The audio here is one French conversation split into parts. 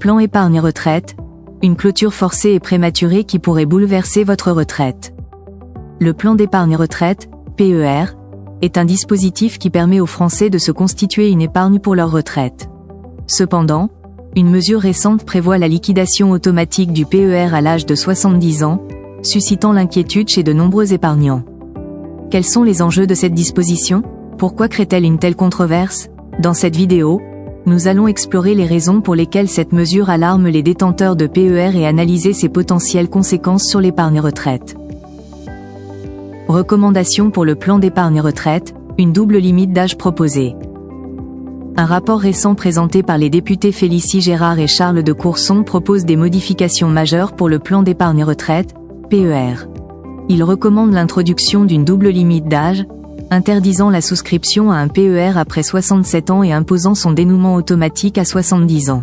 plan épargne retraite, une clôture forcée et prématurée qui pourrait bouleverser votre retraite. Le plan d'épargne retraite, PER, est un dispositif qui permet aux Français de se constituer une épargne pour leur retraite. Cependant, une mesure récente prévoit la liquidation automatique du PER à l'âge de 70 ans, suscitant l'inquiétude chez de nombreux épargnants. Quels sont les enjeux de cette disposition? Pourquoi crée-t-elle une telle controverse? Dans cette vidéo, nous allons explorer les raisons pour lesquelles cette mesure alarme les détenteurs de PER et analyser ses potentielles conséquences sur l'épargne retraite. Recommandations pour le plan d'épargne retraite, une double limite d'âge proposée. Un rapport récent présenté par les députés Félicie Gérard et Charles de Courson propose des modifications majeures pour le plan d'épargne retraite, PER. Il recommande l'introduction d'une double limite d'âge, interdisant la souscription à un PER après 67 ans et imposant son dénouement automatique à 70 ans.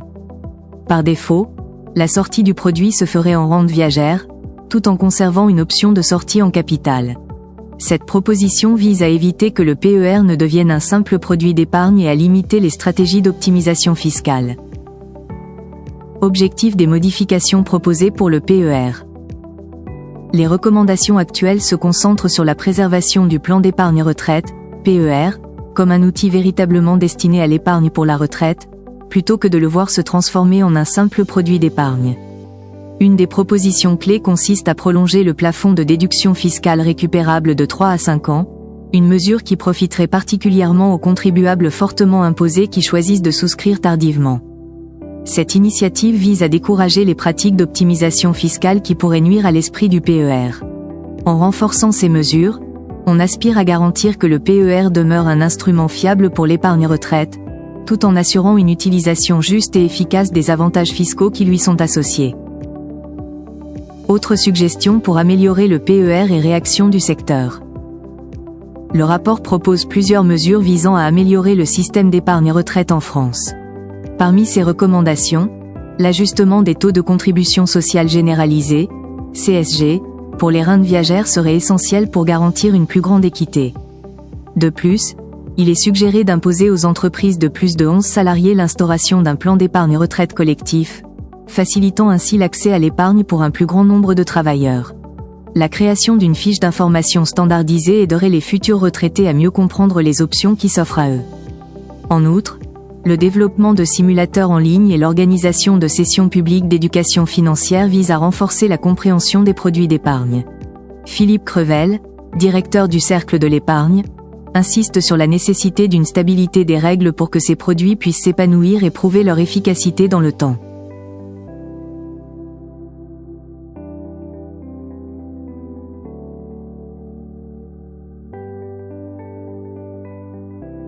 Par défaut, la sortie du produit se ferait en rente viagère, tout en conservant une option de sortie en capital. Cette proposition vise à éviter que le PER ne devienne un simple produit d'épargne et à limiter les stratégies d'optimisation fiscale. Objectif des modifications proposées pour le PER. Les recommandations actuelles se concentrent sur la préservation du plan d'épargne retraite, PER, comme un outil véritablement destiné à l'épargne pour la retraite, plutôt que de le voir se transformer en un simple produit d'épargne. Une des propositions clés consiste à prolonger le plafond de déduction fiscale récupérable de 3 à 5 ans, une mesure qui profiterait particulièrement aux contribuables fortement imposés qui choisissent de souscrire tardivement. Cette initiative vise à décourager les pratiques d'optimisation fiscale qui pourraient nuire à l'esprit du PER. En renforçant ces mesures, on aspire à garantir que le PER demeure un instrument fiable pour l'épargne retraite, tout en assurant une utilisation juste et efficace des avantages fiscaux qui lui sont associés. Autre suggestion pour améliorer le PER et réaction du secteur. Le rapport propose plusieurs mesures visant à améliorer le système d'épargne retraite en France. Parmi ces recommandations, l'ajustement des taux de contribution sociale généralisée, CSG, pour les rentes viagères serait essentiel pour garantir une plus grande équité. De plus, il est suggéré d'imposer aux entreprises de plus de 11 salariés l'instauration d'un plan d'épargne retraite collectif, facilitant ainsi l'accès à l'épargne pour un plus grand nombre de travailleurs. La création d'une fiche d'information standardisée aiderait les futurs retraités à mieux comprendre les options qui s'offrent à eux. En outre, le développement de simulateurs en ligne et l'organisation de sessions publiques d'éducation financière visent à renforcer la compréhension des produits d'épargne. Philippe Crevel, directeur du Cercle de l'épargne, insiste sur la nécessité d'une stabilité des règles pour que ces produits puissent s'épanouir et prouver leur efficacité dans le temps.